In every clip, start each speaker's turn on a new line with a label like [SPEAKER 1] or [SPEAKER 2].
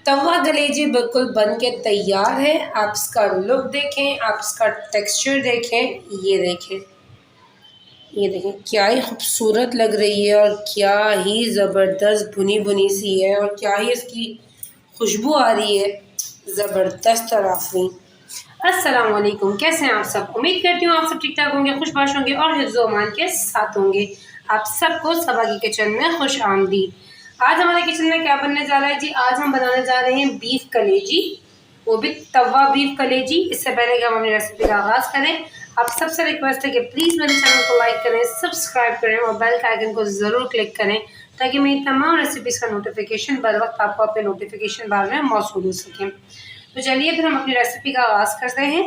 [SPEAKER 1] तवा कलेजी बिल्कुल बन के तैयार है। आप इसका लुक देखें, आप इसका टेक्सचर देखें, ये देखें क्या ही खूबसूरत लग रही है और क्या ही ज़बरदस्त भुनी भुनी सी है और क्या ही इसकी खुशबू आ रही है, ज़बरदस्त और आफरीन। अस्सलाम वालेकुम, कैसे हैं आप सब? उम्मीद करती हूँ आप सब ठीक ठाक होंगे, खुशबाश होंगे और हिफ्ज़ो अमान के साथ होंगे। आप सबको सबा की किचन में खुश आमदीद। आज हमारे किचन में क्या बनने जा रहा है जी? आज हम बनाने जा रहे हैं बीफ कलेजी, वो भी तवा बीफ कलेजी। इससे पहले कि हम अपनी रेसिपी का आगाज़ करें, आप सबसे रिक्वेस्ट है कि प्लीज़ मेरे चैनल को लाइक करें, सब्सक्राइब करें और बेल का आइकन को ज़रूर क्लिक करें ताकि मेरी तमाम रेसिपीज़ का नोटिफिकेशन बर वक्त आपको अपने नोटिफिकेशन बार में मौसूल हो सकें। तो चलिए फिर हम अपनी रेसिपी का आगाज़ करते हैं।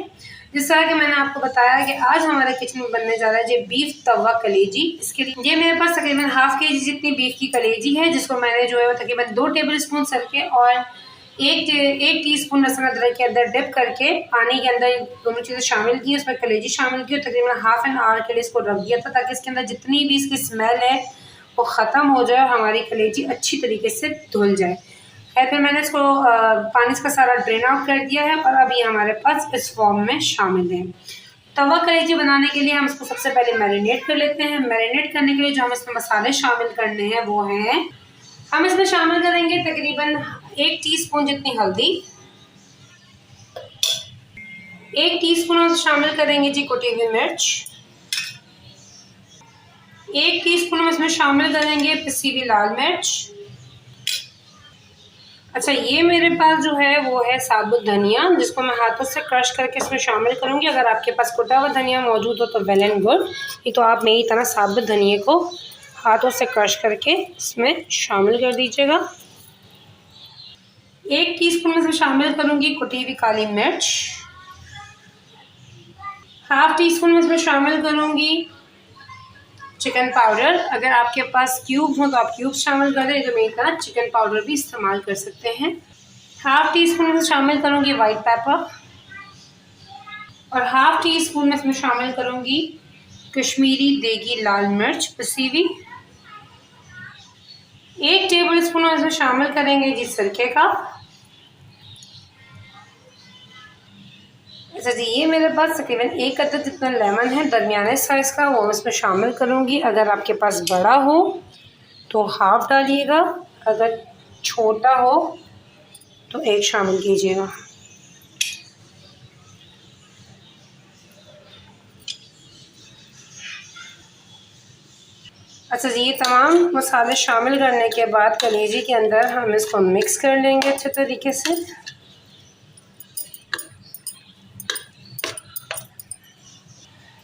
[SPEAKER 1] जिस तरह कि मैंने आपको बताया कि आज हमारे किचन में बनने जा रहा है जी बीफ तवा कलेजी। इसके लिए ये मेरे पास तकरीबन हाफ के जी जितनी बीफ की कलेजी है, जिसको मैंने जो है वो तकरीबन 2 टेबल स्पून सरके और एक टीस्पून लहसुन अदरक के अंदर डिप करके पानी के अंदर दोनों चीज़ें शामिल की, उसमें कलेजी शामिल की और तकरीबन हाफ एन आवर के लिए इसको रख दिया था ताकि इसके अंदर जितनी भी इसकी स्मेल है वो ख़त्म हो जाए और हमारी कलेजी अच्छी तरीके से धुल जाए। खैर फिर मैंने इसको पानी इसका सारा ड्रेन आउट कर दिया है और अब ये हमारे पास इस फॉर्म में शामिल है। तवा कलेजी बनाने के लिए हम इसको सबसे पहले मैरिनेट कर लेते हैं। मैरिनेट करने के लिए जो हम इसमें मसाले शामिल करने हैं वो हैं, हम इसमें शामिल करेंगे तकरीबन 1 टीस्पून जितनी हल्दी, 1 टीस्पून हम शामिल करेंगे जी कुटी हुई मिर्च, 1 टीस्पून हम इसमें शामिल करेंगे पिसी हुई लाल मिर्च। अच्छा, ये मेरे पास जो है वो है साबुत धनिया, जिसको मैं हाथों से क्रश करके इसमें शामिल करूँगी। अगर आपके पास कुटा हुआ धनिया मौजूद हो तो वेल एंड गुड, नहीं तो आप मेरी तरह साबुत धनिया को हाथों से क्रश करके इसमें शामिल कर दीजिएगा। 1 टीस्पून में इसमें शामिल करूँगी कुटी हुई काली मिर्च, हाफ टीस्पून में इसमें शामिल करूँगी चिकन पाउडर। अगर आपके पास क्यूब्स हो तो आप क्यूब्स शामिल कर दें, तो मेरी तरह चिकन पाउडर भी इस्तेमाल कर सकते हैं। हाफ टी स्पून में शामिल करूँगी वाइट पेपर और हाफ टी स्पून में इसमें शामिल करूँगी कश्मीरी देगी लाल मिर्च पिसी हुई। 1 टेबल स्पून इसमें शामिल करेंगे जी सिरके का। अच्छा जी, ये मेरे पास तकरीबन 1 अदद जितना लेमन है दरमियाने साइज़ का, वो इसमें शामिल करूँगी। अगर आपके पास बड़ा हो तो हाफ डालिएगा, अगर छोटा हो तो 1 शामिल कीजिएगा। अच्छा जी, ये तमाम मसाले शामिल करने के बाद कलेजी के अंदर हम इसको मिक्स कर लेंगे अच्छे तरीके से।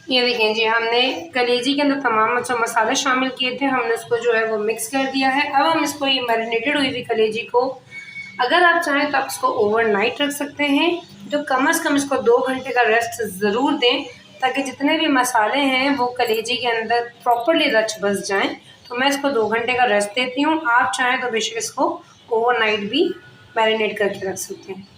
[SPEAKER 1] ये देखें जी, हमने कलेजी के अंदर तमाम अच्छा मसाले शामिल किए थे, हमने इसको जो है वो मिक्स कर दिया है। अब हम इसको ये मैरिनेटेड हुई हुई कलेजी को, अगर आप चाहें तो आप इसको ओवरनाइट रख सकते हैं, तो कम से कम इसको 2 घंटे का रेस्ट ज़रूर दें ताकि जितने भी मसाले हैं वो कलेजी के अंदर प्रॉपरली रच बस जाएं। तो मैं इसको 2 घंटे का रेस्ट देती हूँ। आप चाहें तो बेशक इसको ओवरनाइट भी मैरिनेट करके रख सकते हैं।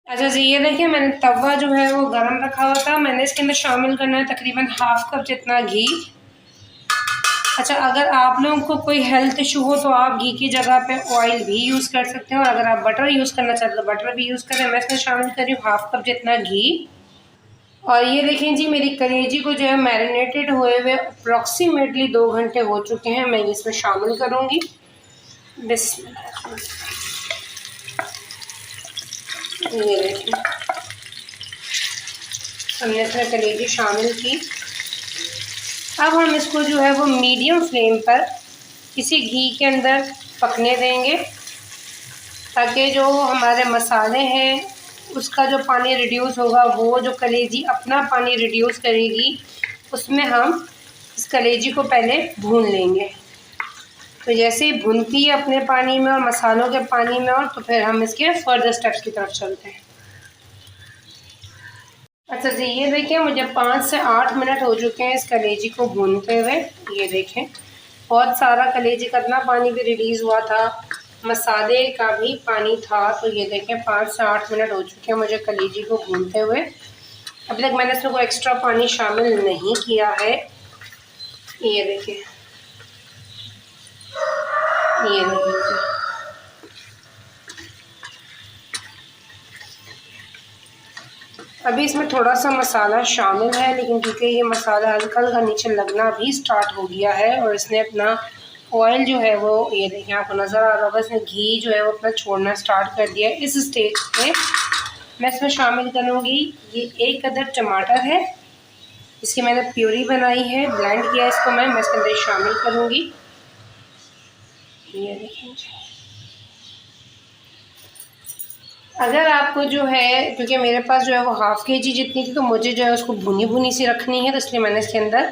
[SPEAKER 1] अच्छा जी, ये देखिए मैंने तवा जो है वो गरम रखा हुआ था, मैंने इसके अंदर शामिल करना है तकरीबन हाफ कप जितना घी। अच्छा, अगर आप लोगों को कोई हेल्थ इशू हो तो आप घी की जगह पे ऑयल भी यूज़ कर सकते हो और अगर आप बटर यूज़ करना चाहते हो तो बटर भी यूज़ करें। मैं इसमें शामिल कर रही हूँ हाफ कप जितना घी। और ये देखें जी, मेरी कलेजी को जो है मैरिनेटेड हुए हुए अप्रॉक्सीमेटली 2 घंटे हो चुके हैं। मैं इसमें शामिल करूँगी। बिस्मिल्लाह, ये देखें हमने इसमें कलेजी शामिल की। अब हम इसको जो है वो मीडियम फ्लेम पर इसी घी के अंदर पकने देंगे ताकि जो हमारे मसाले हैं उसका जो पानी रिड्यूस होगा, वो जो कलेजी अपना पानी रिड्यूस करेगी, उसमें हम इस कलेजी को पहले भून लेंगे। तो जैसे ही भुनती है अपने पानी में और मसालों के पानी में, और तो फिर हम इसके फर्दर स्टेप्स की तरफ चलते हैं। अच्छा जी, ये देखिए मुझे 5 से 8 मिनट हो चुके हैं इस कलेजी को भूनते हुए। ये देखें बहुत सारा कलेजी का इतना पानी भी रिलीज़ हुआ था, मसाले का भी पानी था। तो ये देखें 5 से 8 मिनट हो चुके हैं मुझे कलेजी को भूनते हुए। अभी तक मैंने इसमें कोई एक्स्ट्रा पानी शामिल नहीं किया है। ये देखिए, ये देखिए अभी इसमें थोड़ा सा मसाला शामिल है, लेकिन क्योंकि ये मसाला हल्का हल्का नीचे लगना भी स्टार्ट हो गया है और इसने अपना ऑयल जो है वो, ये देखें आपको नज़र आ रहा होगा, इसने घी जो है वो अपना छोड़ना स्टार्ट कर दिया है। इस स्टेज पे मैं इसमें शामिल करूँगी, ये 1 अदद टमाटर है, इसकी मैंने प्यूरी बनाई है, ब्लेंड किया इसको मैं इसके अंदर शामिल करूँगी। ये देखें, अगर आपको जो है, क्योंकि मेरे पास जो है वो ½ kg जितनी थी, तो मुझे जो है उसको भुनी भुनी सी रखनी है, तो इसलिए मैंने इसके अंदर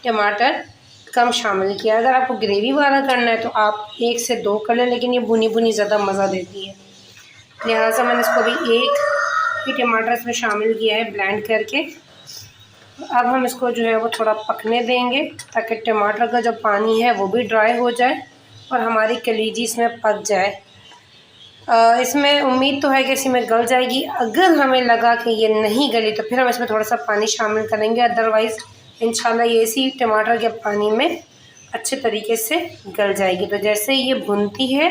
[SPEAKER 1] टमाटर कम शामिल किया। अगर आपको ग्रेवी वाला करना है तो आप 1 से 2 कर लें, लेकिन ये भुनी भुनी ज़्यादा मज़ा देती है, लिहाजा मैंने इसको भी 1 ही टमाटर इसमें शामिल किया है ब्लेंड करके। अब हम इसको जो है वो थोड़ा पकने देंगे ताकि टमाटर का जो पानी है वो भी ड्राई हो जाए और हमारी कलीजी इसमें पक जाए। इसमें उम्मीद तो है कि इसमें गल जाएगी। अगर हमें लगा कि ये नहीं गली तो फिर हम इसमें थोड़ा सा पानी शामिल करेंगे, अदरवाइज़ इंशाल्लाह ये इसी टमाटर के पानी में अच्छे तरीके से गल जाएगी। तो जैसे ये भुनती है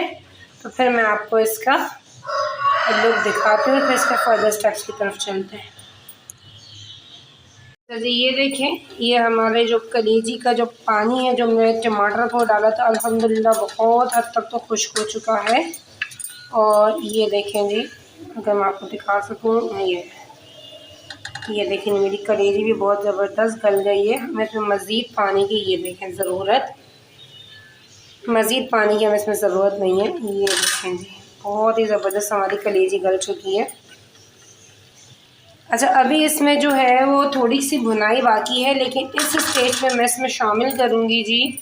[SPEAKER 1] तो फिर मैं आपको इसका लुक दिखाती हूँ, फिर इसके फर्दर स्टेप्स की तरफ चलते हैं। तो ये देखें, ये हमारे जो कलेजी का जो पानी है जो मैं टमाटर को डाला था, अल्हम्दुलिल्लाह बहुत हद तक तो खुश्क हो चुका है। और ये देखें जी, अगर मैं आपको दिखा सकूँ, ये देखें मेरी कलेजी भी बहुत ज़बरदस्त गल गई है। हमें इसमें मज़ीद पानी की, ये देखें, ज़रूरत, मज़ीद पानी की हमें इसमें ज़रूरत नहीं है। ये देखें जी, बहुत ही ज़बरदस्त हमारी कलेजी गल चुकी है। अच्छा, अभी इसमें जो है वो थोड़ी सी भुनाई बाकी है, लेकिन इस स्टेज में मैं इसमें शामिल करूँगी जी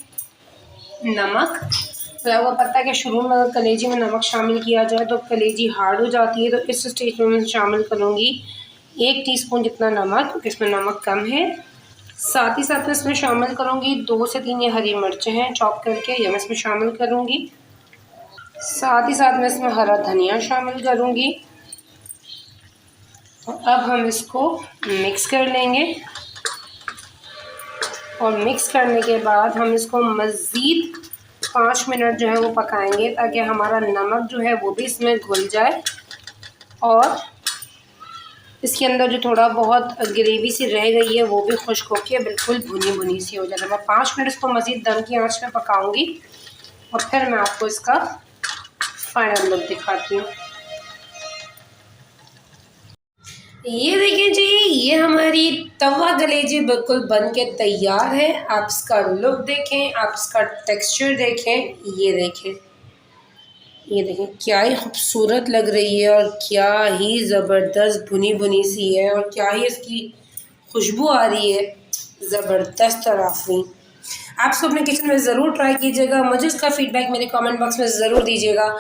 [SPEAKER 1] नमक। तो आपको पता है कि शुरू में अगर कलेजी में नमक शामिल किया जाए तो कलेजी हार्ड हो जाती है, तो इस स्टेज में मैं शामिल करूँगी 1 टीस्पून जितना नमक, क्योंकि इसमें नमक कम है। साथ ही साथ मैं इसमें शामिल करूँगी 2 से 3 ये हरी मिर्चें हैं चॉप करके, ये मैं इसमें शामिल करूँगी। साथ ही साथ मैं इसमें हरा धनिया शामिल करूँगी। अब हम इसको मिक्स कर लेंगे और मिक्स करने के बाद हम इसको मज़ीद 5 मिनट जो है वो पकाएंगे, ताकि हमारा नमक जो है वो भी इसमें घुल जाए और इसके अंदर जो थोड़ा बहुत ग्रेवी सी रह गई है वो भी खुश्क होकर बिल्कुल भुनी भुनी सी हो जाए। मैं 5 मिनट इसको मज़ीद दम की आंच में पकाऊंगी और फिर मैं आपको इसका फाइनल लुक दिखाती हूँ। ये देखिए जी, ये हमारी तवा कलेजी बिल्कुल बन के तैयार है। आप इसका लुक देखें, आप इसका टेक्सचर देखें, ये देखें क्या ही खूबसूरत लग रही है और क्या ही ज़बरदस्त भुनी भुनी सी है और क्या ही इसकी खुशबू आ रही है, ज़बरदस्त और आफरी। आप सब अपने किचन में ज़रूर ट्राई कीजिएगा, मुझे इसका फ़ीडबैक मेरे कमेंट बॉक्स में ज़रूर दीजिएगा।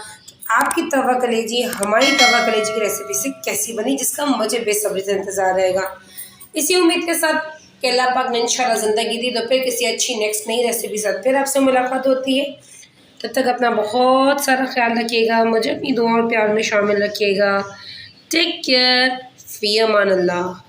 [SPEAKER 1] आपकी तवा कलेजी हमारी तवा कलेजी की रेसिपी से कैसी बनी, जिसका मुझे बेसब्री से इंतज़ार रहेगा। इसी उम्मीद के साथ कि अल्लाह पाक ने इंशाल्लाह ज़िंदगी दी तो फिर किसी अच्छी नेक्स्ट नई रेसिपी साथ फिर आपसे मुलाकात होती है। तब तक अपना बहुत सारा ख्याल रखिएगा, मुझे अपनी दुआ और प्यार में शामिल रखिएगा। टेक केयर, फ़ी अमान अल्लाह।